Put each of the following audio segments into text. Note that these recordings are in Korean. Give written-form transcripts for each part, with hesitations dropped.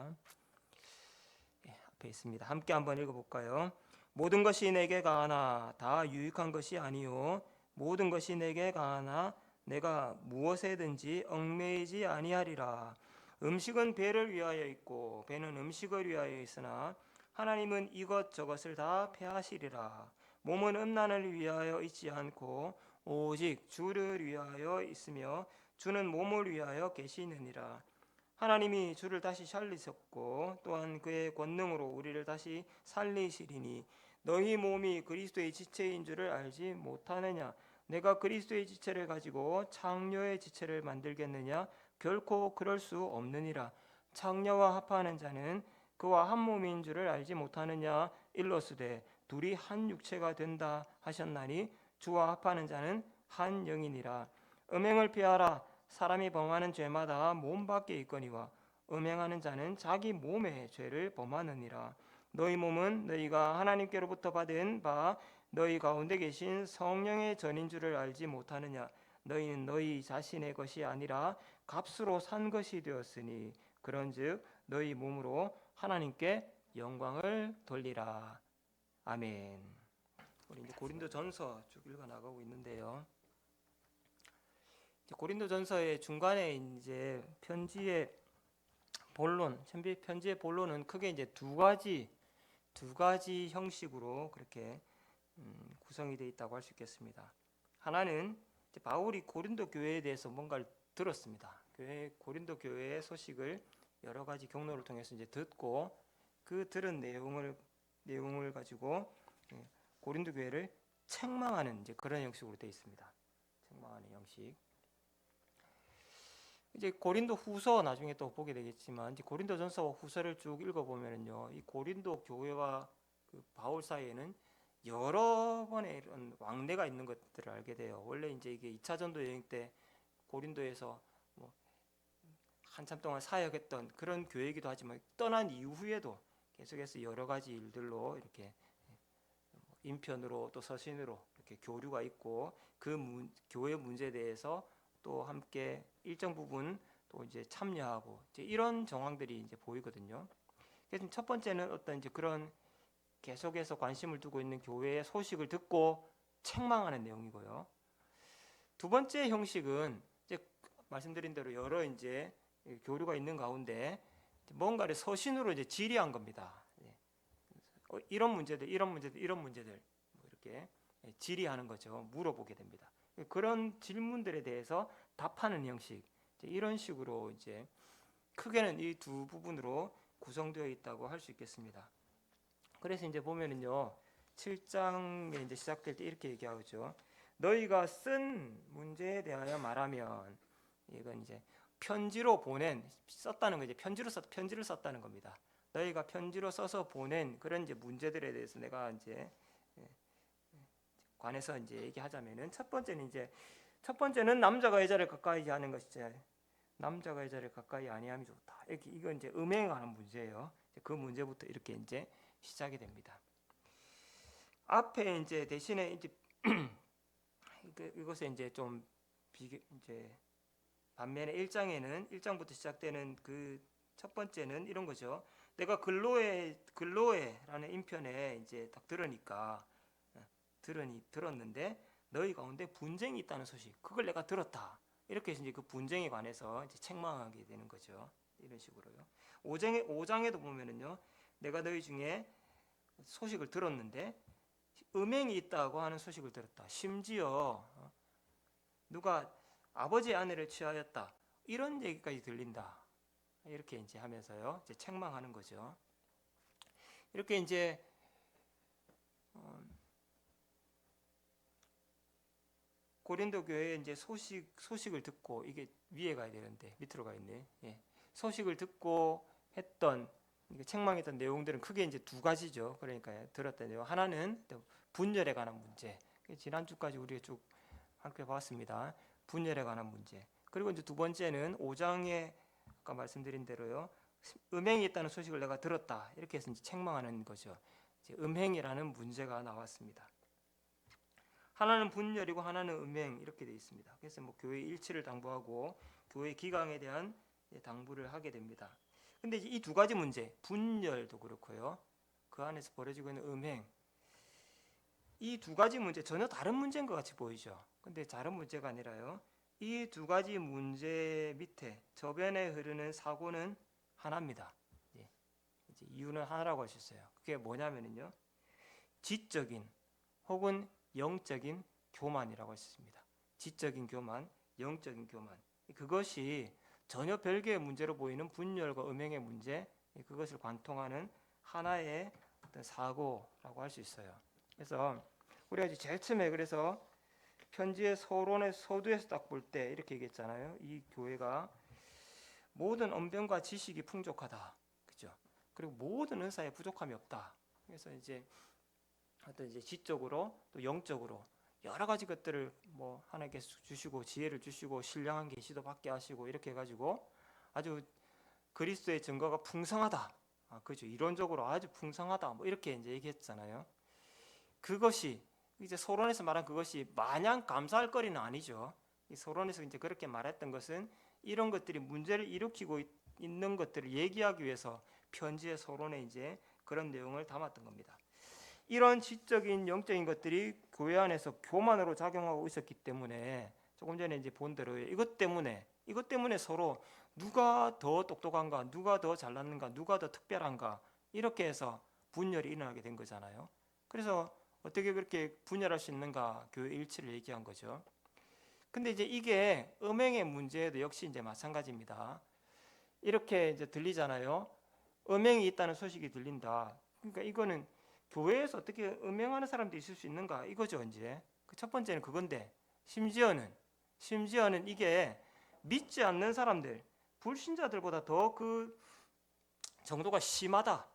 있습니다. 앞에 있습니다. 함께 한번 읽어볼까요? 모든 것이 내게 가하나 다 유익한 것이 아니요 모든 것이 내게 가하나 내가 무엇에든지 얽매이지 아니하리라. 음식은 배를 위하여 있고 배는 음식을 위하여 있으나 하나님은 이것저것을 다 패하시리라. 몸은 음란을 위하여 있지 않고 오직 주를 위하여 있으며 주는 몸을 위하여 계시느니라. 하나님이 주를 다시 살리셨고 또한 그의 권능으로 우리를 다시 살리시리니 너희 몸이 그리스도의 지체인 줄을 알지 못하느냐. 내가 그리스도의 지체를 가지고 창녀의 지체를 만들겠느냐. 결코 그럴 수 없느니라. 창녀와 합하는 자는 그와 한 몸인 줄을 알지 못하느냐. 일러스되 둘이 한 육체가 된다 하셨나니 주와 합하는 자는 한 영이니라. 음행을 피하라. 사람이 범하는 죄마다 몸 밖에 있거니와 음행하는 자는 자기 몸의 죄를 범하느니라. 너희 몸은 너희가 하나님께로부터 받은 바 너희 가운데 계신 성령의 전인 줄을 알지 못하느냐. 너희는 너희 자신의 것이 아니라 값으로 산 것이 되었으니 그런즉 너희 몸으로 하나님께 영광을 돌리라. 아멘. 우리 이제 고린도전서 쭉 읽어 나가고 있는데요. 고린도전서의 중간에 이제 편지의 본론은 크게 이제 두 가지 형식으로 그렇게 구성이 되어 있다고 할 수 있겠습니다. 하나는 이제 바울이 고린도 교회에 대해서 뭔가를 들었습니다. 고린도 교회의 소식을 여러 가지 경로를 통해서 이제 듣고 그 들은 내용을 가지고 고린도 교회를 책망하는 이제 그런 형식으로 되어 있습니다. 책망하는 형식. 이제 고린도 후서 나중에 또 보게 되겠지만 이제 고린도전서와 후서를 쭉 읽어보면요, 이 고린도 교회와 그 바울 사이에는 여러 번의 이런 왕래가 있는 것들을 알게 돼요. 원래 이제 이게 2차 전도 여행 때 고린도에서 뭐 한참 동안 사역했던 그런 교회이기도 하지만 떠난 이후에도 계속해서 여러 가지 일들로 이렇게 인편으로 또 서신으로 이렇게 교류가 있고 그 교회 문제에 대해서 또 함께 일정 부분 또 이제 참여하고 이제 이런 정황들이 이제 보이거든요. 그래서 첫 번째는 어떤 이제 그런 계속해서 관심을 두고 있는 교회의 소식을 듣고 책망하는 내용이고요. 두 번째 형식은 이제 말씀드린 대로 여러 이제 교류가 있는 가운데 뭔가를 서신으로 이제 질의한 겁니다. 이런 문제들 뭐 이렇게 질의하는 거죠. 물어보게 됩니다. 그런 질문들에 대해서 답하는 형식, 이런 식으로 이제 크게는 이 두 부분으로 구성되어 있다고 할 수 있겠습니다. 그래서 이제 보면은요, 7장에 이제 시작될 때 이렇게 얘기하죠. 너희가 쓴 문제에 대하여 말하면, 이건 이제 편지로 썼다는 거죠. 편지를 썼다는 겁니다. 너희가 편지로 써서 보낸 그런 이제 문제들에 대해서 내가 이제 관해서 이제 얘기하자면은 첫 번째는 남자가 여자를 가까이 하는 것이지 남자가 여자를 가까이 아니함이 좋다. 이건 이제 음행에 관한 문제예요. 그 문제부터 이렇게 이제 시작이 됩니다. 앞에 이제 대신에 이제 이것에 이제 좀 이제 반면에 1장부터 시작되는 그 첫 번째는 이런 거죠. 내가 글로에라는 인편에 이제 딱 들었는데 너희 가운데 분쟁이 있다는 소식, 그걸 내가 들었다. 이렇게 해서 이제 그 분쟁에 관해서 이제 책망하게 되는 거죠. 이런 식으로요. 5장에도 보면은요, 내가 너희 중에 소식을 들었는데 음행이 있다고 하는 소식을 들었다. 심지어 누가 아버지의 아내를 취하였다. 이런 얘기까지 들린다. 이렇게 이제 하면서요, 이제 책망하는 거죠. 이렇게 이제 고린도 교회에 이제 소식을 듣고, 이게 위에 가야 되는데 밑으로 가 있네. 소식을 듣고 했던 책망했던 내용들은 크게 이제 두 가지죠. 그러니까 들었던 내용 하나는 분열에 관한 문제. 지난주까지 우리가 쭉 함께 봤습니다. 분열에 관한 문제. 그리고 이제 두 번째는 5장에 아까 말씀드린 대로요, 음행이 있다는 소식을 내가 들었다. 이렇게 해서 이제 책망하는 거죠. 이제 음행이라는 문제가 나왔습니다. 하나는 분열이고 하나는 음행, 이렇게 되어 있습니다. 그래서 뭐 교회 일치를 당부하고 교회 기강에 대한 당부를 하게 됩니다. 근데 이 두 가지 문제, 분열도 그렇고요. 그 안에서 벌어지고 있는 음행, 이 두 가지 문제 전혀 다른 문제인 것 같이 보이죠. 근데 다른 문제가 아니라요. 이 두 가지 문제 밑에 저변에 흐르는 사고는 하나입니다. 이제 이유는 하나라고 하셨어요. 그게 뭐냐면요. 지적인 혹은 영적인 교만이라고 했습니다. 지적인 교만, 영적인 교만. 그것이 전혀 별개의 문제로 보이는 분열과 음행의 문제, 그것을 관통하는 하나의 어떤 사고라고 할 수 있어요. 그래서 우리가 이제 제일 처음에 그래서 편지의 서론의 서두에서 딱 볼 때 이렇게 얘기했잖아요. 이 교회가 모든 언변과 지식이 풍족하다, 그죠? 그리고 모든 은사에 부족함이 없다. 그래서 이제 어떤 이제 지적으로 또 영적으로 여러 가지 것들을 뭐 하나님께서 주시고 지혜를 주시고 신령한 계시도 받게 하시고 이렇게 해가지고 아주 그리스도의 증거가 풍성하다. 그죠? 이론적으로 아주 풍성하다. 뭐 이렇게 이제 얘기했잖아요. 그것이 이제 서론에서 말한 그것이 마냥 감사할 거리는 아니죠. 이 서론에서 이제 그렇게 말했던 것은 이런 것들이 문제를 일으키고 있는 것들을 얘기하기 위해서 편지의 서론에 이제 그런 내용을 담았던 겁니다. 이런 지적인 영적인 것들이 교회 안에서 교만으로 작용하고 있었기 때문에 조금 전에 이제 본 대로 이것 때문에 서로 누가 더 똑똑한가, 누가 더 잘났는가, 누가 더 특별한가 이렇게 해서 분열이 일어나게 된 거잖아요. 그래서 어떻게 그렇게 분열할 수 있는가 교회 일치를 얘기한 거죠. 근데 이제 이게 음행의 문제도 역시 이제 마찬가지입니다. 이렇게 이제 들리잖아요. 음행이 있다는 소식이 들린다. 그러니까 이거는 교회에서 어떻게 음행하는 사람도 있을 수 있는가 이거죠. 이제 그 첫 번째는 그건데 심지어는 이게 믿지 않는 사람들, 불신자들보다 더 그 정도가 심하다.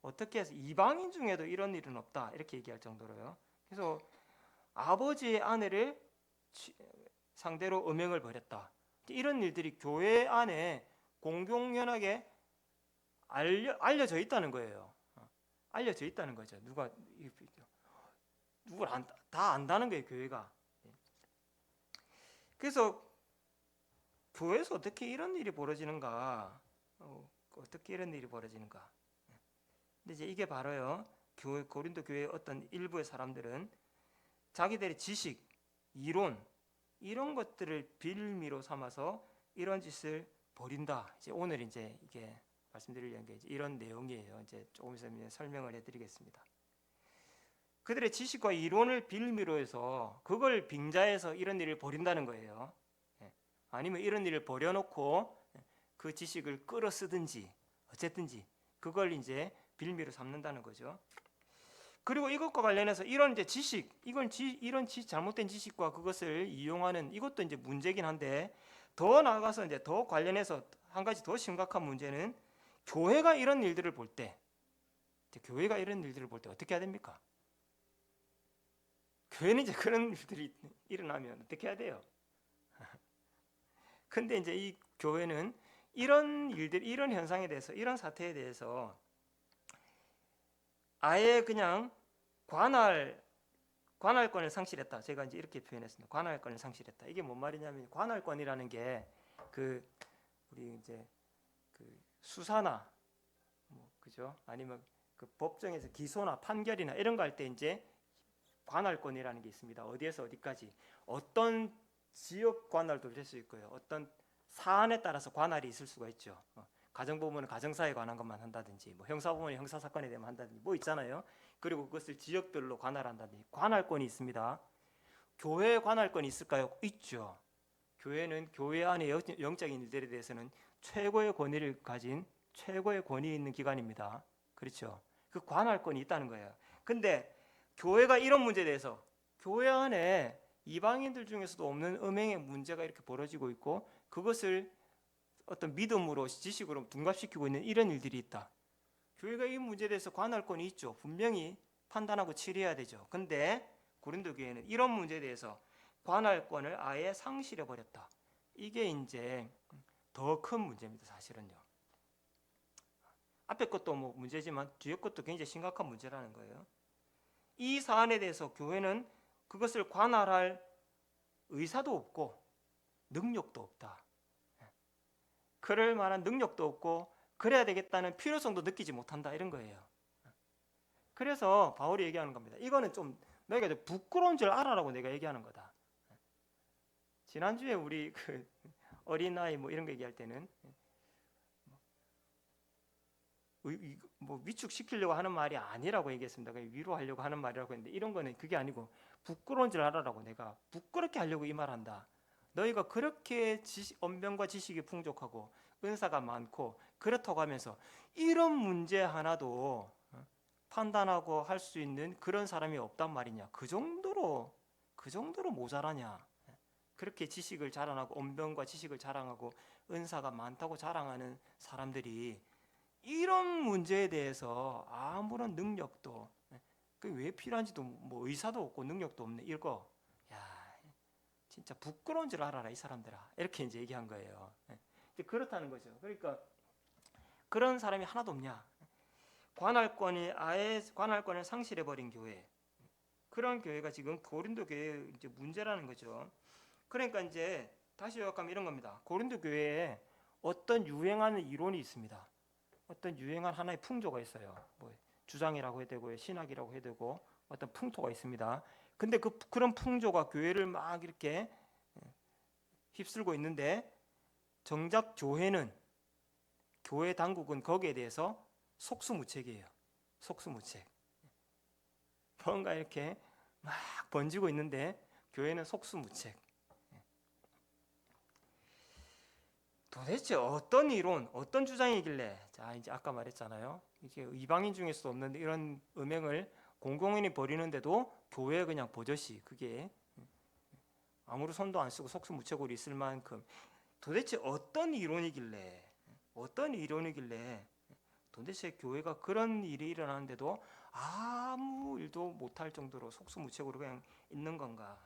어떻게 해서 이방인 중에도 이런 일은 없다 이렇게 얘기할 정도로요. 그래서 아버지의 아내를 상대로 음행을 벌였다. 이런 일들이 교회 안에 공공연하게 알려져 있다는 거예요. 알려져 있다는 거죠. 누굴 다 안다는 거예요, 교회가. 그래서 교회에서 어떻게 이런 일이 벌어지는가? 어떻게 이런 일이 벌어지는가? 근데 이제 이게 바로요. 고린도 교회의 어떤 일부의 사람들은 자기들의 지식, 이론 이런 것들을 빌미로 삼아서 이런 짓을 벌인다. 이제 오늘 이제 이게 말씀드리려는 게 이런 내용이에요. 이제 조금 있으면 설명을 해드리겠습니다. 그들의 지식과 이론을 빌미로 해서 그걸 빙자해서 이런 일을 벌인다는 거예요. 아니면 이런 일을 벌여놓고 그 지식을 끌어쓰든지 어쨌든지 그걸 이제 빌미로 삼는다는 거죠. 그리고 이것과 관련해서 이런 이제 지식, 이런 잘못된 지식과 그것을 이용하는 이것도 이제 문제긴 한데 더 나아가서 이제 더 관련해서 한 가지 더 심각한 문제는 교회가 이런 일들을 볼 때, 어떻게 해야 됩니까? 교회는 이제 그런 일들이 일어나면 어떻게 해야 돼요? 근데 이제 이 교회는 이런 일들, 이런 현상에 대해서, 이런 사태에 대해서 아예 그냥 관할권을 상실했다. 제가 이제 이렇게 표현했습니다. 관할권을 상실했다. 이게 뭔 말이냐면 관할권이라는 게 그 우리 이제 그 수사나 뭐 그죠? 아니면 그 법정에서 기소나 판결이나 이런 거 할 때 이제 관할권이라는 게 있습니다. 어디에서 어디까지 어떤 지역 관할도 될 수 있고요. 어떤 사안에 따라서 관할이 있을 수가 있죠. 가정법원은 가정사에 관한 것만 한다든지, 뭐 형사법원이 형사사건에 대한 한다든지, 뭐 있잖아요. 그리고 그것을 지역별로 관할한다든지 관할권이 있습니다. 교회에 관할권이 있을까요? 있죠. 교회는 교회 안의 영적인 일들에 대해서는 최고의 권위를 가진 최고의 권위 있는 기관입니다. 그렇죠. 그 관할권이 있다는 거예요. 근데 교회가 이런 문제에 대해서 교회 안에 이방인들 중에서도 없는 음행의 문제가 이렇게 벌어지고 있고 그것을 어떤 믿음으로 지식으로 둔갑시키고 있는 이런 일들이 있다. 교회가 이 문제에 대해서 관할권이 있죠. 분명히 판단하고 치료해야 되죠. 근데 고린도 교회는 이런 문제에 대해서 관할권을 아예 상실해 버렸다. 이게 이제 더 큰 문제입니다. 사실은요. 앞에 것도 뭐 문제지만 뒤에 것도 굉장히 심각한 문제라는 거예요. 이 사안에 대해서 교회는 그것을 관할할 의사도 없고 능력도 없다. 그럴 만한 능력도 없고 그래야 되겠다는 필요성도 느끼지 못한다 이런 거예요. 그래서 바울이 얘기하는 겁니다. 이거는 좀 너희가 좀 부끄러운 줄 알아라고 내가 얘기하는 거다. 지난주에 우리 그 어린아이 뭐 이런 거 얘기할 때는 뭐 위축시키려고 하는 말이 아니라고 얘기했습니다. 그냥 위로하려고 하는 말이라고 했는데 이런 거는 그게 아니고 부끄러운 줄 알아라고 내가 부끄럽게 하려고 이 말한다. 너희가 그렇게 언변과 지식이 풍족하고 은사가 많고 그렇다고 하면서 이런 문제 하나도 판단하고 할 수 있는 그런 사람이 없단 말이냐. 그 정도로 모자라냐. 그렇게 지식을 자랑하고 언변과 지식을 자랑하고 은사가 많다고 자랑하는 사람들이 이런 문제에 대해서 아무런 능력도 그 왜 필요한지도 뭐 의사도 없고 능력도 없네 이거 야 진짜 부끄러운 줄 알아라 이 사람들아 이렇게 이제 얘기한 거예요. 이제 그렇다는 거죠. 그러니까 그런 사람이 하나도 없냐. 관할권을 상실해 버린 교회 그런 교회가 지금 고린도 교회 이제 문제라는 거죠. 그러니까 이제 다시 요약하면 이런 겁니다. 고린도 교회에 어떤 유행하는 이론이 있습니다. 어떤 유행한 하나의 풍조가 있어요. 뭐 주장이라고 해야 되고 신학이라고 해야 되고 어떤 풍토가 있습니다. 근데 그런 풍조가 교회를 막 이렇게 휩쓸고 있는데 정작 교회 당국은 거기에 대해서 속수무책이에요. 속수무책. 뭔가 이렇게 막 번지고 있는데 교회는 속수무책. 도대체 어떤 이론, 어떤 주장이길래 자 이제 아까 말했잖아요. 이게 이방인 중에서도 없는데 이런 음행을 공공연히 벌이는데도 교회 그냥 버젓이 그게 아무런 손도 안 쓰고 속수무책으로 있을 만큼 도대체 어떤 이론이길래 도대체 교회가 그런 일이 일어나는데도 아무 일도 못할 정도로 속수무책으로 그냥 있는 건가?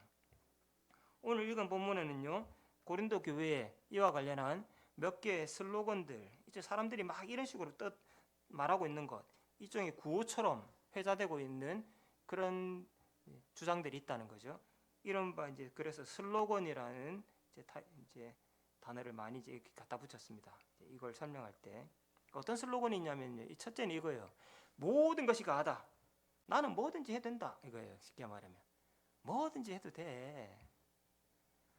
오늘 읽은 본문에는요 고린도 교회에 이와 관련한 몇 개의 슬로건들 이제 사람들이 막 이런 식으로 말하고 있는 것 일종의 구호처럼 회자되고 있는 그런 주장들이 있다는 거죠. 이른바 이제 그래서 슬로건이라는 이제 단어를 많이 이제 갖다 붙였습니다. 이걸 설명할 때 어떤 슬로건이 있냐면요. 이 첫째는 이거예요. 모든 것이 가하다. 나는 뭐든지 해도 된다. 이거예요. 쉽게 말하면 뭐든지 해도 돼.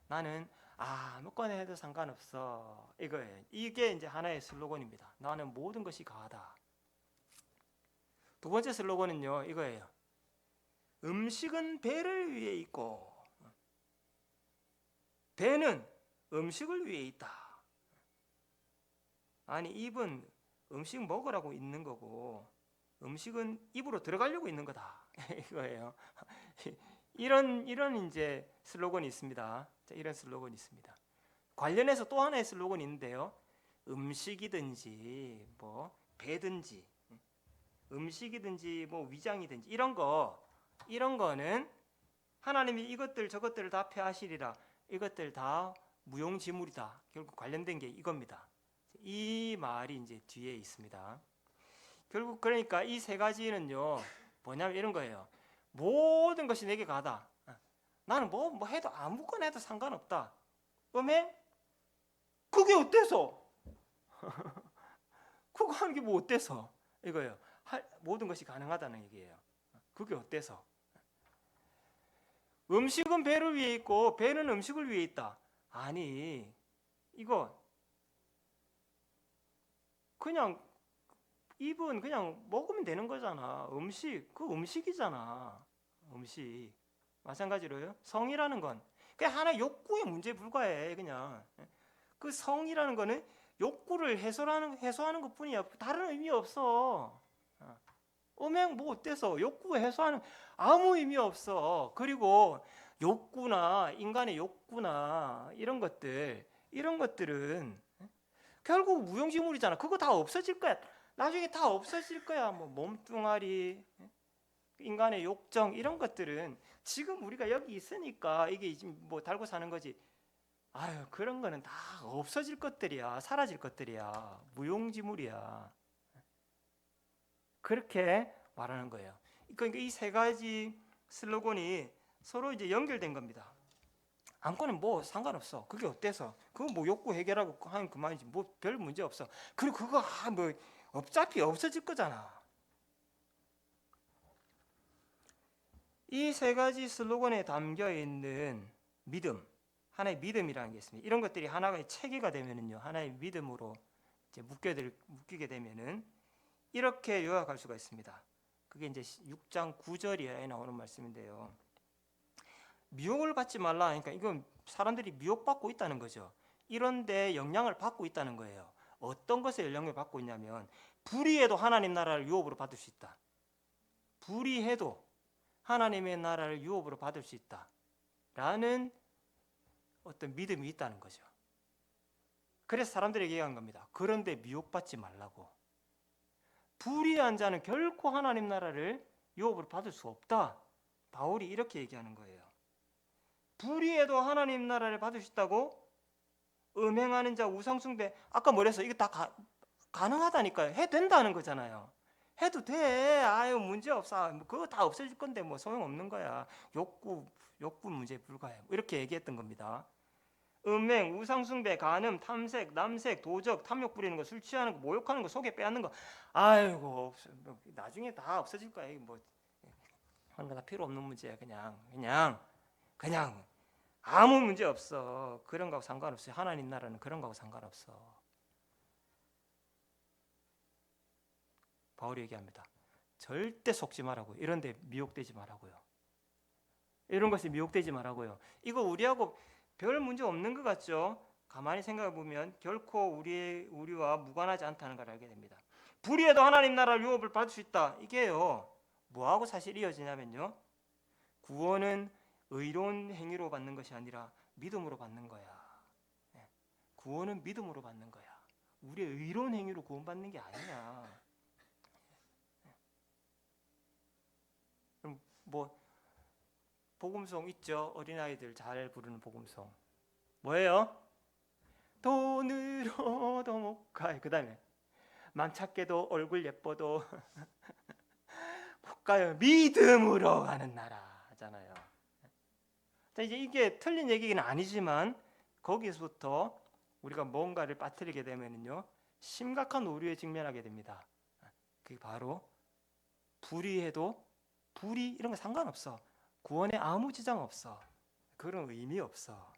나는 아무거나 해도 상관없어. 이거예요. 이게 이제 하나의 슬로건입니다. 나는 모든 것이 가하다. 두 번째 슬로건은요. 이거예요. 음식은 배를 위해 있고 배는 음식을 위해 있다. 아니 입은 음식 먹으라고 있는 거고 음식은 입으로 들어가려고 있는 거다. 이거예요. 이런 이제 슬로건이 있습니다. 자, 이런 슬로건이 있습니다. 관련해서 또 하나의 슬로건이 있는데요. 음식이든지 뭐 배든지 음식이든지 뭐 위장이든지 이런 거는 하나님이 이것들 저것들을 다 폐하시리라. 이것들 다 무용지물이다. 결국 관련된 게 이겁니다. 이 말이 이제 뒤에 있습니다. 결국 그러니까 이 세 가지는요. 뭐냐면 이런 거예요. 모든 것이 내게 가다. 나는 뭐 해도 아무거나 해도 상관없다. 음행? 그게 어때서? 그거 하는 게 뭐 어때서? 이거예요. 모든 것이 가능하다는 얘기예요. 그게 어때서? 음식은 배를 위해 있고 배는 음식을 위해 있다. 아니 이거 그냥 입은 그냥 먹으면 되는 거잖아. 그 음식이잖아. 음식. 마찬가지로요. 성이라는 건 그냥 하나 욕구의 문제에 불과해. 그냥 그 성이라는 거는 욕구를 해소하는 것뿐이야. 다른 의미 없어. 음행 뭐 어때서? 욕구 해소하는 아무 의미 없어. 그리고 인간의 욕구나 이런 것들은 결국 무용지물이잖아. 그거 다 없어질 거야. 나중에 다 없어질 거야. 뭐 몸뚱아리, 인간의 욕정 이런 것들은 지금 우리가 여기 있으니까 이게 뭐 달고 사는 거지. 아유 그런 거는 다 없어질 것들이야. 사라질 것들이야. 무용지물이야. 그렇게 말하는 거예요. 그러니까 이 세 가지 슬로건이 서로 이제 연결된 겁니다. 안고는 뭐 상관없어. 그게 어때서? 그거 뭐 욕구 해결하고 하면 그만이지. 뭐 별 문제 없어. 그리고 그거 뭐 어차피 없어질 거잖아. 이 세 가지 슬로건에 담겨 있는 믿음, 하나의 믿음이라는 게 있습니다. 이런 것들이 하나의 체계가 되면은요, 하나의 믿음으로 이제 묶이게 되면은 이렇게 요약할 수가 있습니다. 그게 이제 6장 9절에 나오는 말씀인데요. 미혹을 받지 말라. 그러니까 이건 사람들이 미혹받고 있다는 거죠. 이런데 영향을 받고 있다는 거예요. 어떤 것에 영향을 받고 있냐면 불의해도 하나님 나라를 유업으로 받을 수 있다. 불의해도 하나님의 나라를 유업으로 받을 수 있다. 라는 어떤 믿음이 있다는 거죠. 그래서 사람들에게 얘기한 겁니다. 그런데 미혹받지 말라고. 불의한 자는 결코 하나님 나라를 유업으로 받을 수 없다. 바울이 이렇게 얘기하는 거예요. 불의해도 하나님 나라를 받을 수 있다고? 음행하는 자, 우상숭배, 아까 뭐랬어? 이거 다 가능하다니까요. 해도 된다는 거잖아요. 해도 돼. 아유, 문제 없어. 뭐 그거 다 없어질 건데 뭐 소용없는 거야. 욕구 문제에 불과해. 이렇게 얘기했던 겁니다. 음행, 우상숭배, 간음, 탐색, 남색, 도적, 탐욕 부리는 거, 술 취하는 거, 모욕하는 거, 속에 빼앗는 거, 아이고 나중에 다 없어질 거야. 뭐 하는 거 다 필요 없는 문제야. 그냥 아무 문제 없어. 그런 거하고 상관없어요. 하나님 나라는 그런 거하고 상관없어. 바울이 얘기합니다. 절대 속지 말라고요. 이런 데 미혹되지 말라고요. 이런 것에 미혹되지 말라고요. 이거 우리하고 별 문제 없는 것 같죠? 가만히 생각해 보면 결코 우리와 무관하지 않다는 걸 알게 됩니다. 불의해도 하나님 나라를 유업을 받을 수 있다. 이게요. 뭐하고 사실 이어지냐면요. 구원은 의로운 행위로 받는 것이 아니라 믿음으로 받는 거야. 구원은 믿음으로 받는 거야. 우리의 의로운 행위로 구원받는 게 아니야. 그럼 뭐 복음송 있죠? 어린아이들 잘 부르는 복음송. 뭐예요? 돈으로도 못 가요. 그 다음에 맘 착게도 얼굴 예뻐도 못 가요. 믿음으로 가는 나라잖아요. 자, 이제 이게 틀린 얘기는 아니지만 거기서부터 우리가 뭔가를 빠뜨리게 되면요 심각한 오류에 직면하게 됩니다. 그게 바로 불의해도 불의 이런 거 상관없어. 구원에 아무 지장 없어. 그런 의미 없어.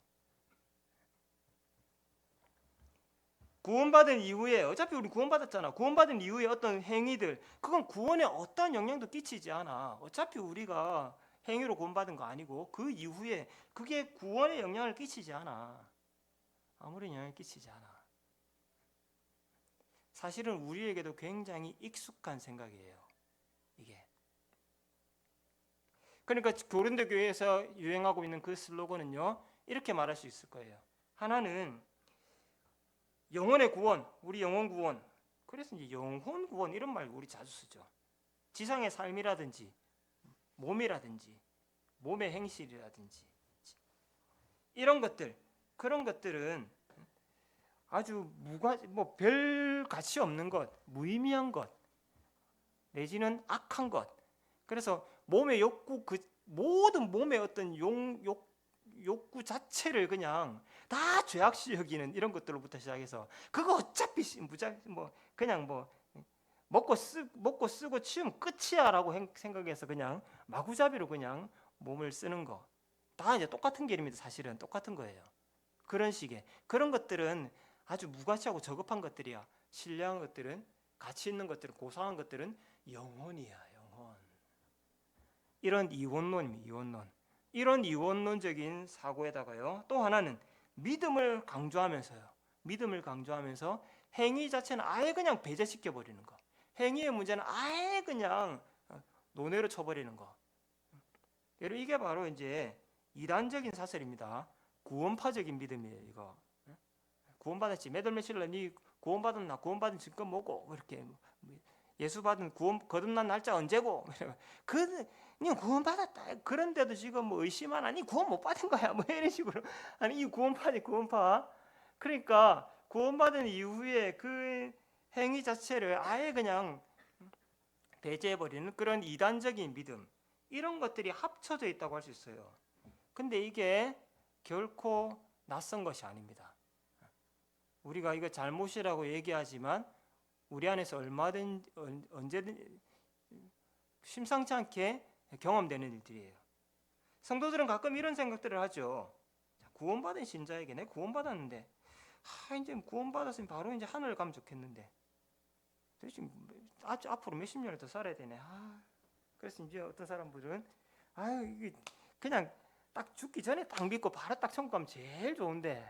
구원받은 이후에 어차피 우리 구원받았잖아. 구원받은 이후에 어떤 행위들 그건 구원에 어떤 영향도 끼치지 않아. 어차피 우리가 행위로 구원받은 거 아니고 그 이후에 그게 구원에 영향을 끼치지 않아. 아무런 영향을 끼치지 않아. 사실은 우리에게도 굉장히 익숙한 생각이에요. 이게. 그러니까 고린도 교회에서 유행하고 있는 그 슬로건은요. 이렇게 말할 수 있을 거예요. 하나는 영혼의 구원, 우리 영혼 구원. 그래서 이제 영혼 구원 이런 말 우리 자주 쓰죠. 지상의 삶이라든지 몸이라든지 몸의 행실이라든지 이런 것들 그런 것들은 아주 별 가치 없는 것, 무의미한 것 내지는 악한 것. 그래서 몸의 욕구 모든 몸의 어떤 욕구 자체를 그냥 다 죄악시 여기는 이런 것들로부터 시작해서 그거 어차피 그냥 먹고 쓰고 치우면 끝이야라고 생각해서 그냥 마구잡이로 그냥 몸을 쓰는 거 다 이제 똑같은 개념입니다. 사실은 똑같은 거예요. 그런 식의 그런 것들은 아주 무가치하고 저급한 것들이야. 신뢰한 것들은 가치 있는 것들은 고상한 것들은 영혼이야. 영혼. 이런 이원론입니다. 이원론. 이런 이원론적인 사고에다가요. 또 하나는 믿음을 강조하면서요. 믿음을 강조하면서 행위 자체는 아예 그냥 배제시켜 버리는 거. 행위의 문제는 아예 그냥 논외로 쳐버리는 거. 여러분 이게 바로 이제 이단적인 사설입니다. 구원파적인 믿음이에요. 이거 구원받았지. 몇 월 며칠 네 구원받았나? 구원받은 증거 뭐고? 그렇게 예수 받은 구원 거듭난 날짜 언제고? 니 구원받았다. 그런데도 지금 뭐 의심하나? 니 구원 못 받은 거야. 뭐 이런 식으로 아니 이 구원파지 구원파. 그러니까 구원받은 이후에 그 행위 자체를 아예 그냥 배제해버리는 그런 이단적인 믿음 이런 것들이 합쳐져 있다고 할 수 있어요. 근데 이게 결코 낯선 것이 아닙니다. 우리가 이거 잘못이라고 얘기하지만 우리 안에서 얼마든지 언제든 심상치 않게 경험되는 일들이에요. 성도들은 가끔 이런 생각들을 하죠. 구원받은 신자에게 내 구원받았는데 이제 구원받았으면 바로 이제 하늘 가면 좋겠는데 도대체 앞으로 몇십 년을 더 살아야 되네. 그래서 이제 어떤 사람들은 이게 그냥 딱 죽기 전에 딱 믿고 바로 딱 천국 가면 제일 좋은데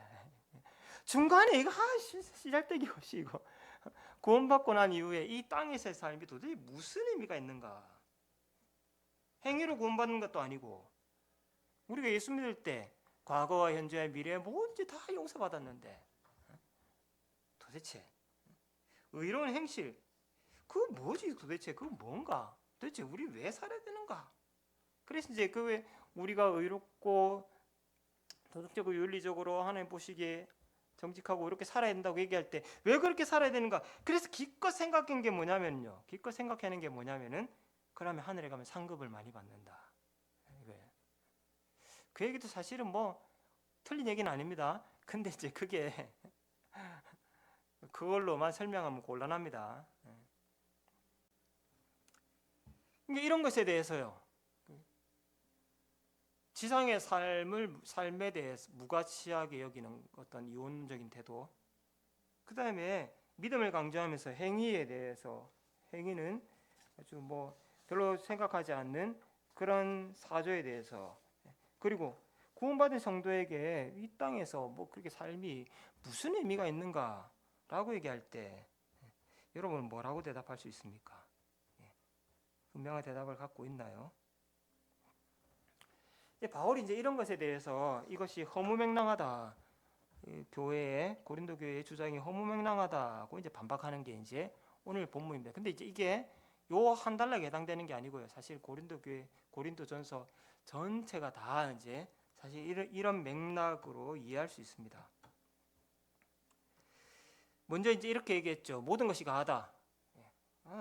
중간에 이거 씨잘데기 없이 이거 구원받고 난 이후에 이 땅에서의 삶이 도대체 무슨 의미가 있는가? 행위로 구원받는 것도 아니고 우리가 예수 믿을 때 과거와 현재와 미래에 뭔지 다 용서받았는데 도대체 의로운 행실 그거 뭐지 도대체 그거 뭔가 도대체 우리 왜 살아야 되는가? 그래서 이제 그 왜 우리가 의롭고 도덕적으로 윤리적으로 하나님 보시기에 정직하고 이렇게 살아야 된다고 얘기할 때 왜 그렇게 살아야 되는가? 그래서 기껏 생각한 게 뭐냐면요. 기껏 생각하는 게 뭐냐면은 그러면 하늘에 가면 상급을 많이 받는다. 이거예요. 그 얘기도 사실은 뭐 틀린 얘기는 아닙니다. 근데 이제 그게 그걸로만 설명하면 곤란합니다. 그러니까 이런 것에 대해서요. 지상의 삶에 대해서 무가치하게 여기는 어떤 이원적인 태도. 그 다음에 믿음을 강조하면서 행위에 대해서 행위는 아주 뭐 별로 생각하지 않는 그런 사조에 대해서 그리고 구원받은 성도에게 이 땅에서 뭐 그렇게 삶이 무슨 의미가 있는가라고 얘기할 때 여러분은 뭐라고 대답할 수 있습니까? 분명한 대답을 갖고 있나요? 바울이 이제 이런 것에 대해서 이것이 허무맹랑하다. 교회의 고린도 교회의 주장이 허무맹랑하다고 이제 반박하는 게 이제 오늘 본문입니다. 근데 이제 이게 요 한 단락에 해당되는 게 아니고요. 사실 고린도 교회 고린도전서 전체가 다 이제 사실 이런 맥락으로 이해할 수 있습니다. 먼저 이제 이렇게 얘기했죠. 모든 것이 가하다.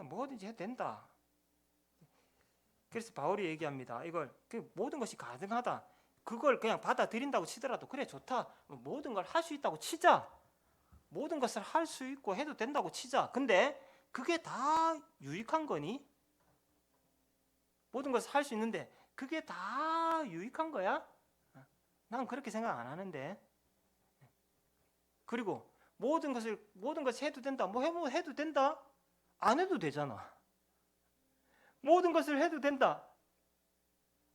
뭐든지 해도 된다. 그래서 바울이 얘기합니다. 이걸 모든 것이 가능하다. 그걸 그냥 받아들인다고 치더라도 그래 좋다. 모든 걸 할 수 있다고 치자. 모든 것을 할 수 있고 해도 된다고 치자. 근데 그게 다 유익한 거니? 모든 것을 할 수 있는데 그게 다 유익한 거야? 난 그렇게 생각 안 하는데. 그리고 모든 것을 해도 된다. 뭐 해도 된다? 안 해도 되잖아. 모든 것을 해도 된다.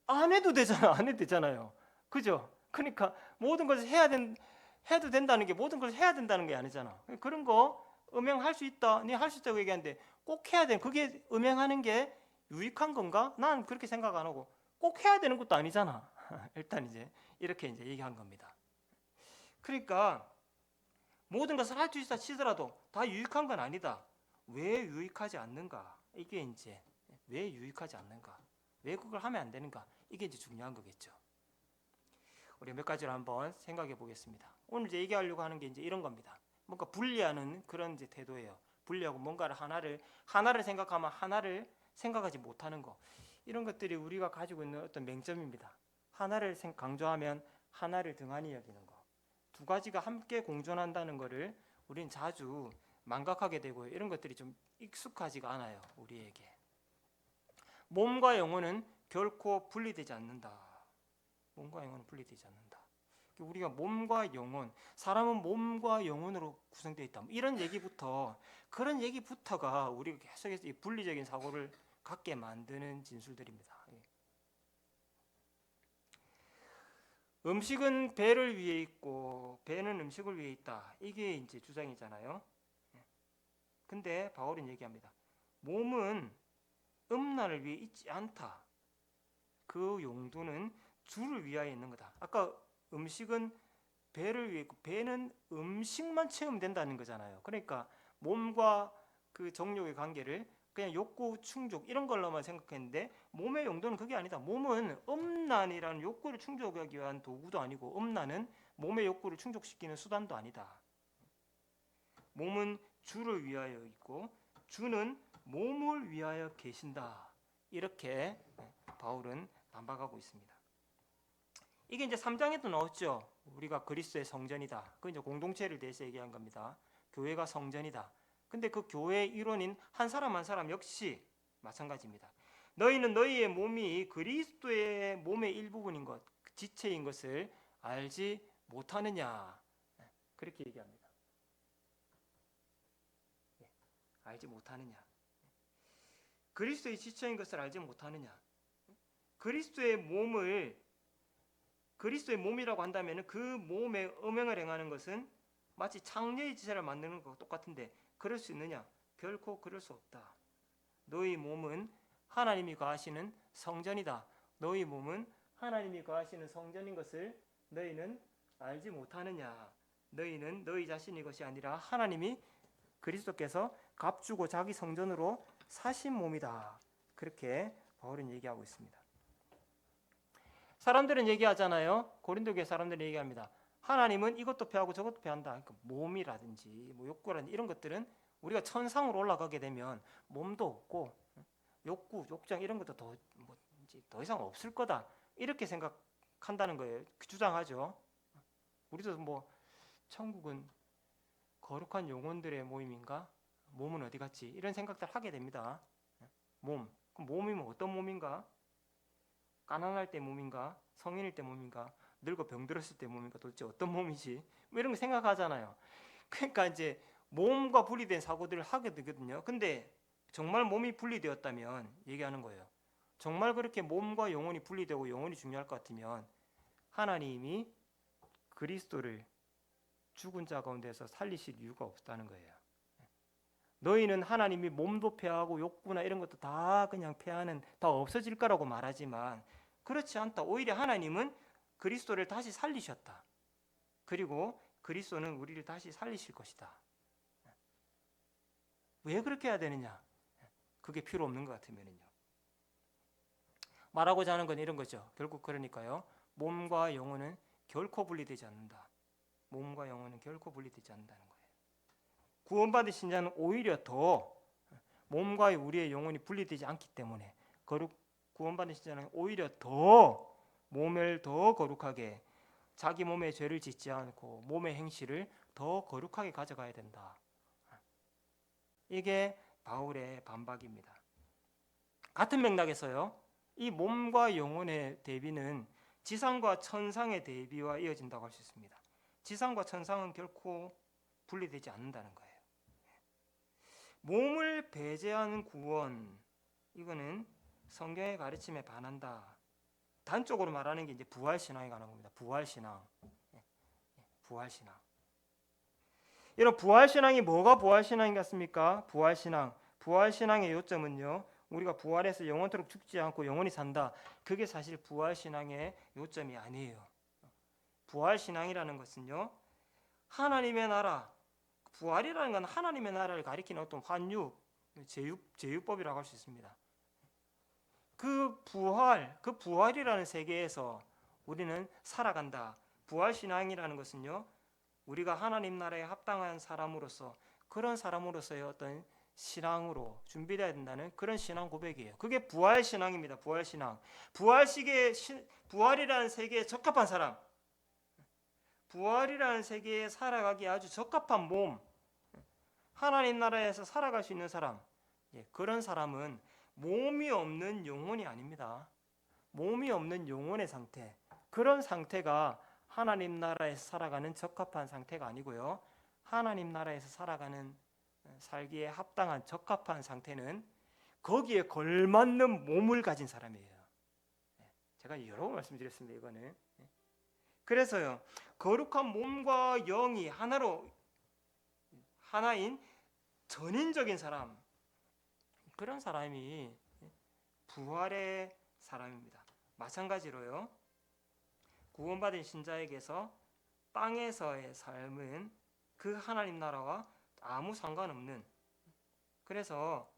안 해도 되잖아. 안 해도 되잖아요. 그죠? 그러니까 모든 것을 해도 된다는 게 모든 것을 해야 된다는 게 아니잖아. 그런 거 음행할 수 있다. 네 할 수 있다고 얘기하는데 꼭 해야 돼. 그게 음행하는 게 유익한 건가? 난 그렇게 생각 안 하고 꼭 해야 되는 것도 아니잖아. 일단 이제 이렇게 이제 얘기한 겁니다. 그러니까 모든 것을 할 수 있다 치더라도 다 유익한 건 아니다. 왜 유익하지 않는가? 이게 이제 왜 유익하지 않는가? 왜 그걸 하면 안 되는가? 이게 이제 중요한 거겠죠. 우리 몇 가지를 한번 생각해 보겠습니다. 오늘 이제 얘기하려고 하는 게 이제 이런 겁니다. 뭔가 분리하는 그런 이제 태도예요. 분리하고 뭔가를 하나를 생각하면 하나를 생각하지 못하는 거. 이런 것들이 우리가 가지고 있는 어떤 맹점입니다. 하나를 강조하면 하나를 등한히 여기는 거. 두 가지가 함께 공존한다는 것을 우리는 자주 망각하게 되고 이런 것들이 좀 익숙하지가 않아요. 우리에게. 몸과 영혼은 결코 분리되지 않는다. 몸과 영혼은 분리되지 않는다. 우리가 몸과 영혼, 사람은 몸과 영혼으로 구성되어 있다. 이런 얘기부터 그런 얘기부터가 우리가 계속해서 이 분리적인 사고를 갖게 만드는 진술들입니다. 음식은 배를 위해 있고 배는 음식을 위해 있다. 이게 이제 주장이잖아요. 근데 바울은 얘기합니다. 몸은 음란을 위해 있지 않다. 그 용도는 주를 위하여 있는 거다. 아까 음식은 배를 위해 있고 배는 음식만 채우면 된다는 거잖아요. 그러니까 몸과 그 정욕의 관계를 그냥 욕구 충족 이런 걸로만 생각했는데 몸의 용도는 그게 아니다. 몸은 음란이라는 욕구를 충족하기 위한 도구도 아니고 음란은 몸의 욕구를 충족시키는 수단도 아니다. 몸은 주를 위하여 있고 주는 몸을 위하여 계신다. 이렇게 바울은 반박하고 있습니다. 이게 이제 3장에도 나왔죠. 우리가 그리스도의 성전이다. 그 이제 공동체를 대해서 얘기한 겁니다. 교회가 성전이다. 근데 그 교회의 일원인 한 사람 한 사람 역시 마찬가지입니다. 너희는 너희의 몸이 그리스도의 몸의 일부분인 것, 지체인 것을 알지 못하느냐. 그렇게 얘기합니다. 알지 못하느냐. 그리스도의 지체인 것을 알지 못하느냐. 그리스도의 몸이라고 한다면 그 몸에 음행을 행하는 것은 마치 창녀의 지체를 만드는 것과 똑같은데 그럴 수 있느냐? 결코 그럴 수 없다. 너희 몸은 하나님이 거하시는 성전이다. 너희 몸은 하나님이 거하시는 성전인 것을 너희는 알지 못하느냐? 너희는 너희 자신의 것이 아니라 하나님이 그리스도께서 값주고 자기 성전으로 사신 몸이다. 그렇게 바울은 얘기하고 있습니다. 사람들은 얘기하잖아요. 고린도 교회 사람들은 얘기합니다. 하나님은 이것도 패하고 저것도 패한다. 그러니까 몸이라든지 욕구라든지 이런 것들은 우리가 천상으로 올라가게 되면 몸도 없고 욕구, 욕장 이런 것도 더 이상 없을 거다. 이렇게 생각한다는 거예요. 주장하죠. 우리도 천국은 거룩한 영혼들의 모임인가? 몸은 어디 갔지? 이런 생각들 하게 됩니다. 그럼 몸이면 어떤 몸인가? 가난할 때 몸인가? 성인일 때 몸인가? 늙어 병들었을 때 몸인가? 도대체 어떤 몸이지? 이런 거 생각하잖아요. 그러니까 이제 몸과 분리된 사고들을 하게 되거든요. 근데 정말 몸이 분리되었다면 얘기하는 거예요. 정말 그렇게 몸과 영혼이 분리되고 영혼이 중요할 것 같으면 하나님이 그리스도를 죽은 자 가운데서 살리실 이유가 없다는 거예요. 너희는 하나님이 몸도 패하고 욕구나 이런 것도 다 그냥 패하는, 다 없어질 거라고 말하지만 그렇지 않다. 오히려 하나님은 그리스도를 다시 살리셨다. 그리고 그리스도는 우리를 다시 살리실 것이다. 왜 그렇게 해야 되느냐? 그게 필요 없는 것 같으면요. 말하고자 하는 건 이런 거죠. 결국 그러니까요. 몸과 영혼은 결코 분리되지 않는다. 몸과 영혼은 결코 분리되지 않는다는 거예요. 구원받은 신자는 오히려 더 몸과 우리의 영혼이 분리되지 않기 때문에 구원받은 신자는 오히려 더 몸을 더 거룩하게, 자기 몸에 죄를 짓지 않고 몸의 행실을 더 거룩하게 가져가야 된다. 이게 바울의 반박입니다. 같은 맥락에서요, 이 몸과 영혼의 대비는 지상과 천상의 대비와 이어진다고 할 수 있습니다. 지상과 천상은 결코 분리되지 않는다는 거예요. 몸을 배제하는 구원, 이거는 성경의 가르침에 반한다. 단적으로 말하는 게 이제 부활신앙에 관한 겁니다. 부활신앙. 부활신앙. 이런 부활신앙이 뭐가 부활신앙이겠습니까? 부활신앙의 요점은요, 우리가 부활해서 영원토록 죽지 않고 영원히 산다. 그게 사실 부활신앙의 요점이 아니에요. 부활신앙이라는 것은요, 하나님의 나라, 부활이라는 건 하나님의 나라를 가리키는 어떤 환유, 제유법이라고 할 수 있습니다. 그 부활이라는 세계에서 우리는 살아간다. 부활신앙이라는 것은요, 우리가 하나님 나라에 합당한 사람으로서, 그런 사람으로서의 어떤 신앙으로 준비되어야 된다는 그런 신앙 고백이에요. 그게 부활신앙입니다. 부활신앙. 부활이라는 세계에 적합한 사람, 부활이라는 세계에 살아가기에 아주 적합한 몸, 하나님 나라에서 살아갈 수 있는 사람, 그런 사람은 몸이 없는 영혼이 아닙니다. 몸이 없는 영혼의 상태, 그런 상태가 하나님 나라에서 살아가는 적합한 상태가 아니고요, 하나님 나라에서 살기에 합당한 적합한 상태는 거기에 걸맞는 몸을 가진 사람이에요. 제가 여러 번 말씀드렸습니다. 이거는. 그래서요, 거룩한 몸과 영이 하나인 전인적인 사람, 그런 사람이 부활의 사람입니다. 마찬가지로요, 구원받은 신자에게서 땅에서의 삶은 그 하나님 나라와 아무 상관없는, 그래서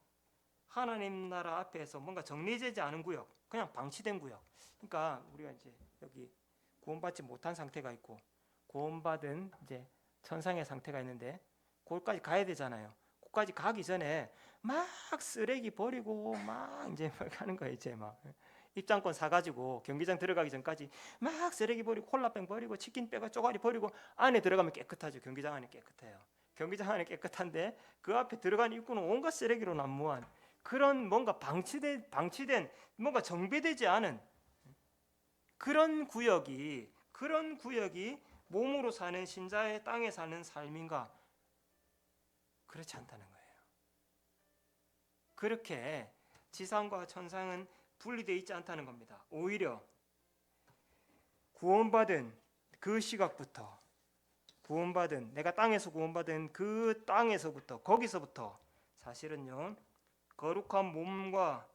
하나님 나라 앞에서 뭔가 정리되지 않은 구역, 그냥 방치된 구역. 그러니까 우리가 이제 여기 구원받지 못한 상태가 있고 구원받은 이제 천상의 상태가 있는데 거기까지 가야 되잖아요. 거기까지 가기 전에 막 쓰레기 버리고 막 이제 하는 거예요. 이제 막 입장권 사가지고 경기장 들어가기 전까지 막 쓰레기 버리고 콜라병 버리고 치킨 빼가 쪼가리 버리고 안에 들어가면 깨끗하죠. 경기장 안에 깨끗해요. 경기장 안에 깨끗한데 그 앞에 들어간 입구는 온갖 쓰레기로 난무한 그런 뭔가 방치된 뭔가 정비되지 않은 그런 구역이 몸으로 사는 신자의 땅에 사는 삶인가? 그렇지 않다는 거예요. 그렇게 지상과 천상은 분리되어 있지 않다는 겁니다. 오히려 구원받은 그 시각부터 내가 땅에서 구원받은 그 땅에서부터 거기서부터 사실은요 거룩한 몸과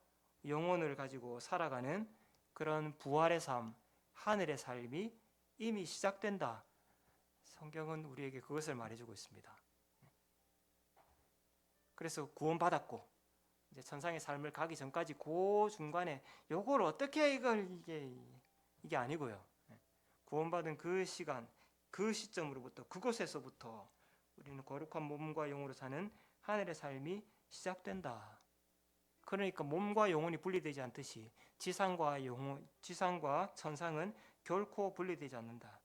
영혼을 가지고 살아가는 그런 부활의 삶, 하늘의 삶이 이미 시작된다. 성경은 우리에게 그것을 말해주고 있습니다. 그래서 구원받았고 이제 천상의 삶을 가기 전까지 그 중간에 요걸 어떻게 이게 아니고요. 구원받은 그 시간, 그 시점으로부터 그곳에서부터 우리는 거룩한 몸과 영으로 사는 하늘의 삶이 시작된다. 그러니까 몸과 영혼이 분리되지 않듯이 지상과 천상은 결코 분리되지 않는다.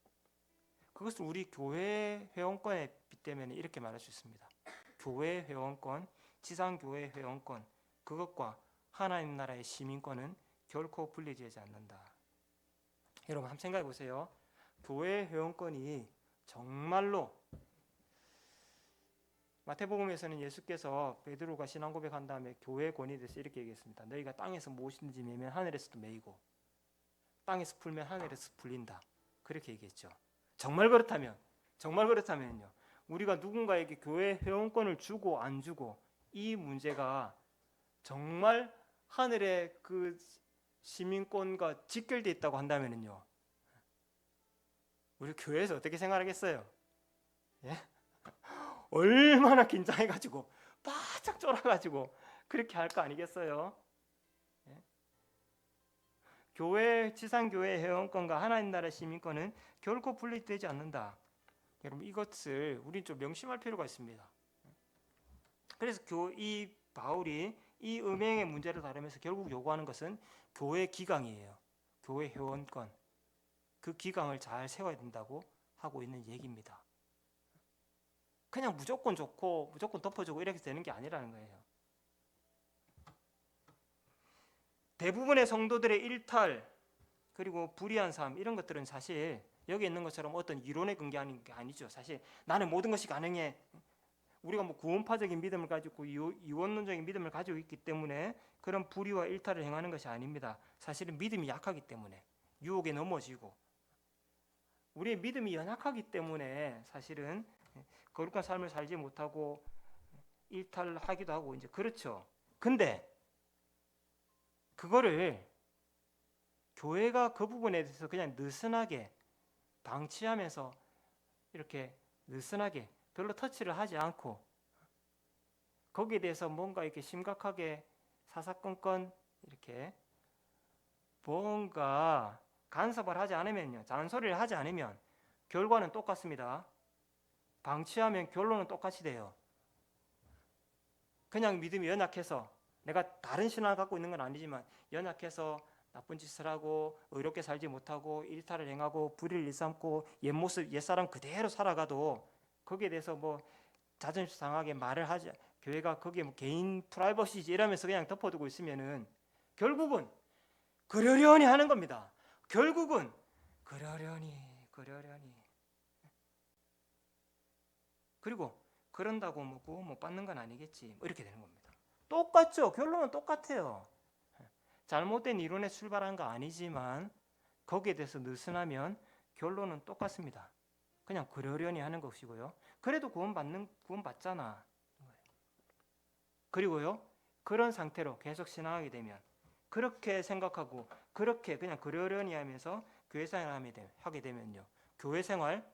그것을 우리 교회 회원권에 빗대면 이렇게 말할 수 있습니다. 교회 회원권, 지상교회 회원권, 그것과 하나님 나라의 시민권은 결코 분리되지 않는다. 여러분 한번 생각해 보세요. 교회 회원권이 정말로 마태복음에서는 예수께서 베드로가 신앙 고백한 다음에 교회 권위에 대해서 이렇게 얘기했습니다. 너희가 땅에서 무엇이든지 매면 하늘에서도 매이고 땅에서 풀면 하늘에서 풀린다. 그렇게 얘기했죠. 정말 그렇다면요. 우리가 누군가에게 교회 회원권을 주고 안 주고 이 문제가 정말 하늘의 그 시민권과 직결되어 있다고 한다면요. 우리 교회에서 어떻게 생각하겠어요? 예? 얼마나 긴장해가지고 바짝 쫄아가지고 그렇게 할 거 아니겠어요? 예? 지상교회 회원권과 하나님 나라 시민권은 결코 분리되지 않는다. 여러분 이것을 우리는 좀 명심할 필요가 있습니다. 그래서 이 바울이 이 음행의 문제를 다루면서 결국 요구하는 것은 교회 기강이에요. 교회 회원권. 그 기강을 잘 세워야 된다고 하고 있는 얘기입니다. 그냥 무조건 좋고 무조건 덮어주고 이렇게 되는 게 아니라는 거예요. 대부분의 성도들의 일탈 그리고 불의한 삶 이런 것들은 사실 여기 있는 것처럼 어떤 이론에 근거하는 게 아니죠. 사실 나는 모든 것이 가능해. 우리가 뭐 구원파적인 믿음을 가지고 이원론적인 믿음을 가지고 있기 때문에 그런 불의와 일탈을 행하는 것이 아닙니다. 사실은 믿음이 약하기 때문에 유혹에 넘어지고 우리의 믿음이 연약하기 때문에 사실은 거룩한 삶을 살지 못하고 일탈하기도 하고 이제 그렇죠. 근데 그거를 교회가 그 부분에 대해서 그냥 느슨하게 방치하면서 이렇게 느슨하게 별로 터치를 하지 않고 거기에 대해서 뭔가 이렇게 심각하게 사사건건 이렇게 뭔가 간섭을 하지 않으면요, 잔소리를 하지 않으면 결과는 똑같습니다. 방치하면 결론은 똑같이 돼요. 그냥 믿음이 연약해서 내가 다른 신앙을 갖고 있는 건 아니지만 연약해서 나쁜 짓을 하고 의롭게 살지 못하고 일탈을 행하고 불의를 일삼고 옛모습 옛사람 그대로 살아가도 거기에 대해서 뭐 자존심 상하게 말을 하지 교회가 거기에 뭐 개인 프라이버시지 이러면서 그냥 덮어두고 있으면은 결국은 그러려니 하는 겁니다. 결국은 그러려니 그리고 그런다고 뭐 구원 못 받는 건 아니겠지 뭐 이렇게 되는 겁니다. 똑같죠. 결론은 똑같아요. 잘못된 이론에 출발한 거 아니지만 거기에 대해서 느슨하면 결론은 똑같습니다. 그냥 그러려니 하는 것이고요. 그래도 구원 받잖아. 그리고요. 그런 상태로 계속 신앙하게 되면 그렇게 생각하고 그렇게 그냥 그러려니 하면서 교회 생활을 하게 되면요. 교회 생활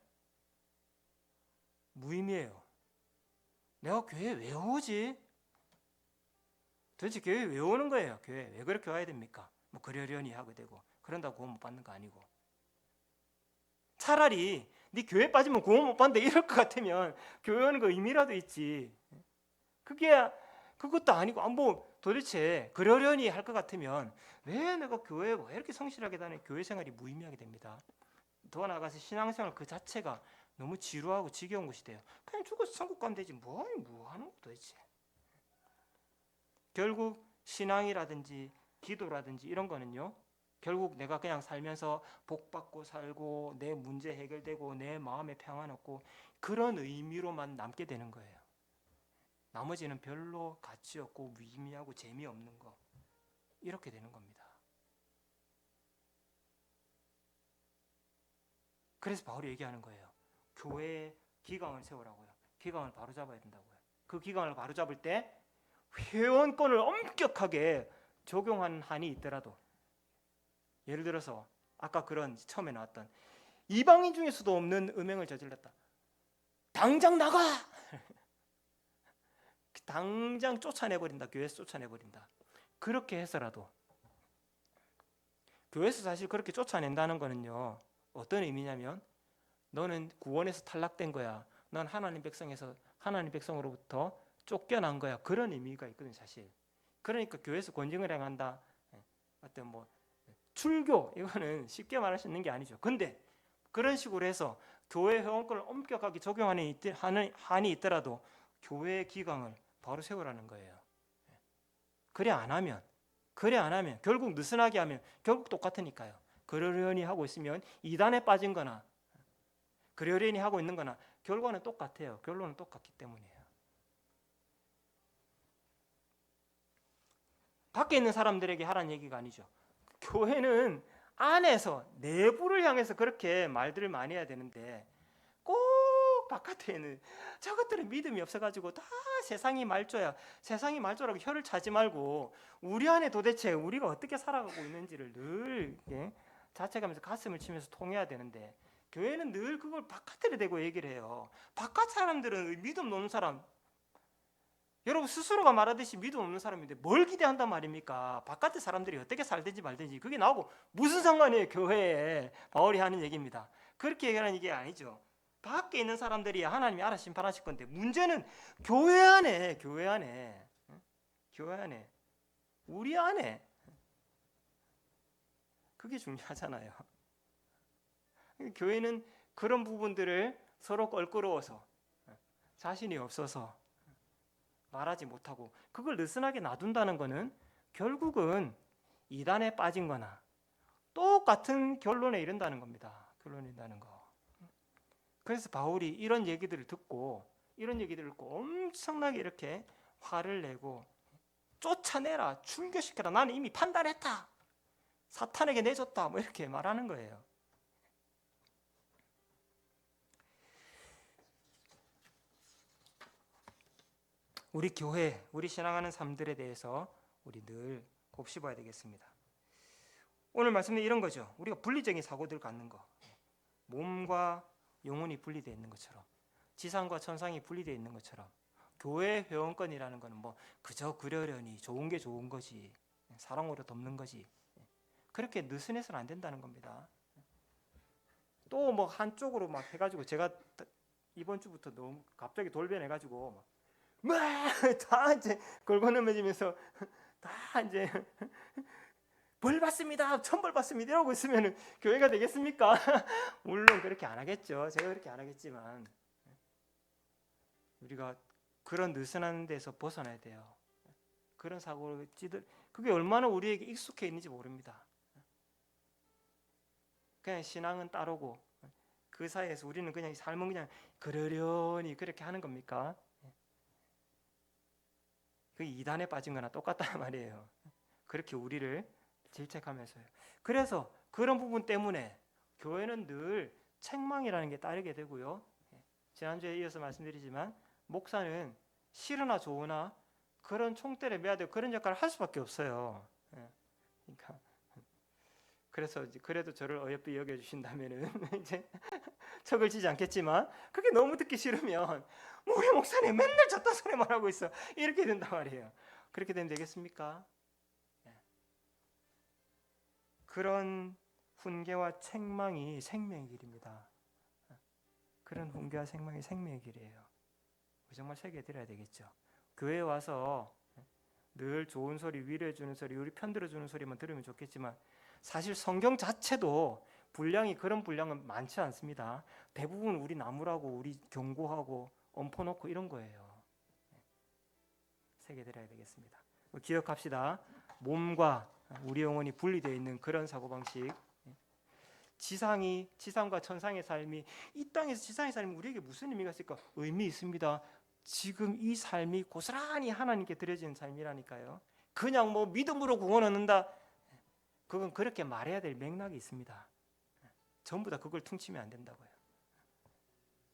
무의미해요. 내가 교회 왜 오지? 도대체 교회 왜 오는 거예요? 교회 왜 그렇게 와야 됩니까? 뭐 그러려니 하게 되고 그런다고 구원 못 받는 거 아니고 차라리 네 교회 빠지면 구원 못 받는다 이럴 것 같으면 교회 오는 거 의미라도 있지. 그게 그것도 아니고 뭐 도대체 그러려니 할 것 같으면 왜 내가 교회에 왜 이렇게 성실하게 다니는 교회 생활이 무의미하게 됩니다. 더 나아가서 신앙생활 그 자체가 너무 지루하고 지겨운 것이 돼요. 그냥 죽어서 천국 가면 되지 뭐 하는 거 도대체. 결국 신앙이라든지 기도라든지 이런 거는요, 결국 내가 그냥 살면서 복 받고 살고 내 문제 해결되고 내 마음에 평안 얻고 그런 의미로만 남게 되는 거예요. 나머지는 별로 가치 없고 무의미하고 재미없는 거, 이렇게 되는 겁니다. 그래서 바울이 얘기하는 거예요. 교회에 기강을 세우라고요. 기강을 바로잡아야 된다고요. 그 기강을 바로잡을 때 회원권을 엄격하게 적용한 한이 있더라도, 예를 들어서 아까 그런 처음에 나왔던 이방인 중에서도 없는 음행을 저질렀다. 당장 나가! 당장 쫓아내버린다. 교회에서 쫓아내버린다. 그렇게 해서라도, 교회에서 사실 그렇게 쫓아낸다는 거는요, 어떤 의미냐면 너는 구원에서 탈락된 거야. 넌 하나님 백성으로부터 쫓겨난 거야. 그런 의미가 있거든요, 사실. 그러니까 교회에서 권징을 행한다. 어떤 뭐 출교, 이거는 쉽게 말할 수 있는 게 아니죠. 근데 그런 식으로 해서 교회 회원권을 엄격하게 적용하는 한이 있더라도 교회 기강을 바로 세우라는 거예요. 그래 안 하면 결국 느슨하게 하면 결국 똑같으니까요. 그러려니 하고 있으면 이단에 빠진 거나 그러려니 하고 있는 거나 결과는 똑같아요. 결론은 똑같기 때문이에요. 밖에 있는 사람들에게 하라는 얘기가 아니죠. 교회는 안에서 내부를 향해서 그렇게 말들을 많이 해야 되는데 꼭 바깥에 있는 저것들은 믿음이 없어가지고 다 세상이 말조야. 세상이 말조라고 혀를 차지 말고 우리 안에 도대체 우리가 어떻게 살아가고 있는지를 늘 자책하면서 가슴을 치면서 통해야 되는데, 교회는 늘 그걸 바깥에 대고 얘기를 해요. 바깥 사람들은 믿음 없는 사람, 여러분 스스로가 말하듯이 믿음 없는 사람인데 뭘 기대한단 말입니까? 바깥의 사람들이 어떻게 살든지 말든지 그게 나하고 무슨 상관이에요? 교회에 바울이 하는 얘기입니다. 그렇게 얘기하는 게 아니죠. 밖에 있는 사람들이 하나님이 알아서 심판하실 건데, 문제는 교회 안에 우리 안에 그게 중요하잖아요. 교회는 그런 부분들을 서로 껄끄러워서 자신이 없어서 말하지 못하고 그걸 느슨하게 놔둔다는 것은 결국은 이단에 빠진 거나 똑같은 결론에 이른다는 겁니다. 결론에 이른다는 거. 그래서 바울이 이런 얘기들을 듣고 엄청나게 이렇게 화를 내고 쫓아내라, 출교시켜라, 나는 이미 판단했다, 사탄에게 내줬다, 뭐 이렇게 말하는 거예요. 우리 교회, 우리 신앙하는 삶들에 대해서 우리 늘 곱씹어야 되겠습니다. 오늘 말씀은 이런 거죠. 우리가 분리적인 사고들 갖는 거, 몸과 영혼이 분리되어 있는 것처럼, 지상과 천상이 분리되어 있는 것처럼, 교회 회원권이라는 것은 뭐 그저 그러려니 좋은 게 좋은 거지, 사랑으로 덮는 거지, 그렇게 느슨해서는 안 된다는 겁니다. 또 뭐 한쪽으로 막 해가지고, 제가 이번 주부터 너무 갑자기 돌변해가지고 다 이제 걸거넘어지면서 다 이제 벌 받습니다, 천벌 받습니다 이러고 있으면 교회가 되겠습니까? 물론 그렇게 안 하겠죠. 제가 그렇게 안 하겠지만 우리가 그런 느슨한 데서 벗어나야 돼요. 그런 사고를 그게 얼마나 우리에게 익숙해 있는지 모릅니다. 그냥 신앙은 따르고 그 사이에서 우리는 그냥 삶은 그냥 그러려니 그렇게 하는 겁니까? 그 이단에 빠진 거나 똑같단 말이에요. 그렇게 우리를 질책하면서요. 그래서 그런 부분 때문에 교회는 늘 책망이라는 게 따르게 되고요. 지난주에 이어서 말씀드리지만 목사는 싫으나 좋으나 그런 총대를 매야 되고 그런 역할을 할 수밖에 없어요. 그러니까 그래서 그래도 저를 어여삐 여겨주신다면은 이제 척을 지지 않겠지만, 그게 너무 듣기 싫으면 뭐 왜 목사님 맨날 저딴 소리만 하고 있어, 이렇게 된단 말이에요. 그렇게 되면 되겠습니까? 그런 훈계와 책망이 생명의 길입니다. 그런 훈계와 책망이 생명의 길이에요. 정말 새겨드려야 되겠죠. 교회에 와서 늘 좋은 소리, 위로해 주는 소리, 우리 편들어 주는 소리만 들으면 좋겠지만 사실 성경 자체도 분량이 그런 분량은 많지 않습니다. 대부분 우리 나무라고 우리 경고하고 엎어놓고 이런 거예요. 새겨드려야 되겠습니다. 기억합시다. 몸과 우리 영혼이 분리되어 있는 그런 사고방식. 지상과 천상의 삶이, 이 땅에서 지상의 삶이 우리에게 무슨 의미가 있을까? 의미 있습니다. 지금 이 삶이 고스란히 하나님께 드려지는 삶이라니까요. 그냥 뭐 믿음으로 구원 얻는다, 그건 그렇게 말해야 될 맥락이 있습니다. 전부 다 그걸 퉁치면 안 된다고요.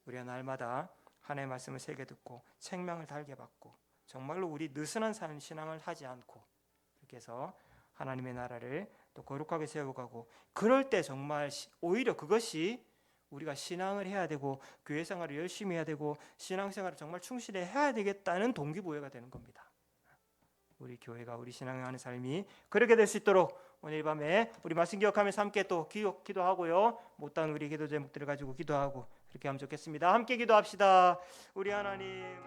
우리가 날마다 하나님의 말씀을 새겨 듣고 책망을 달게 받고 정말로 우리 느슨한 삶 신앙을 하지 않고 이렇게 해서 하나님의 나라를 또 거룩하게 세워가고, 그럴 때 정말 오히려 그것이 우리가 신앙을 해야 되고 교회 생활을 열심히 해야 되고 신앙생활을 정말 충실히 해야 되겠다는 동기부여가 되는 겁니다. 우리 교회가, 우리 신앙하는 삶이 그렇게 될 수 있도록 오늘 밤에 우리 말씀 기억하면서 함께 또 기도하고요. 못다한 우리 기도 제목들을 가지고 기도하고 그렇게 하면 좋겠습니다. 함께 기도합시다. 우리 하나님,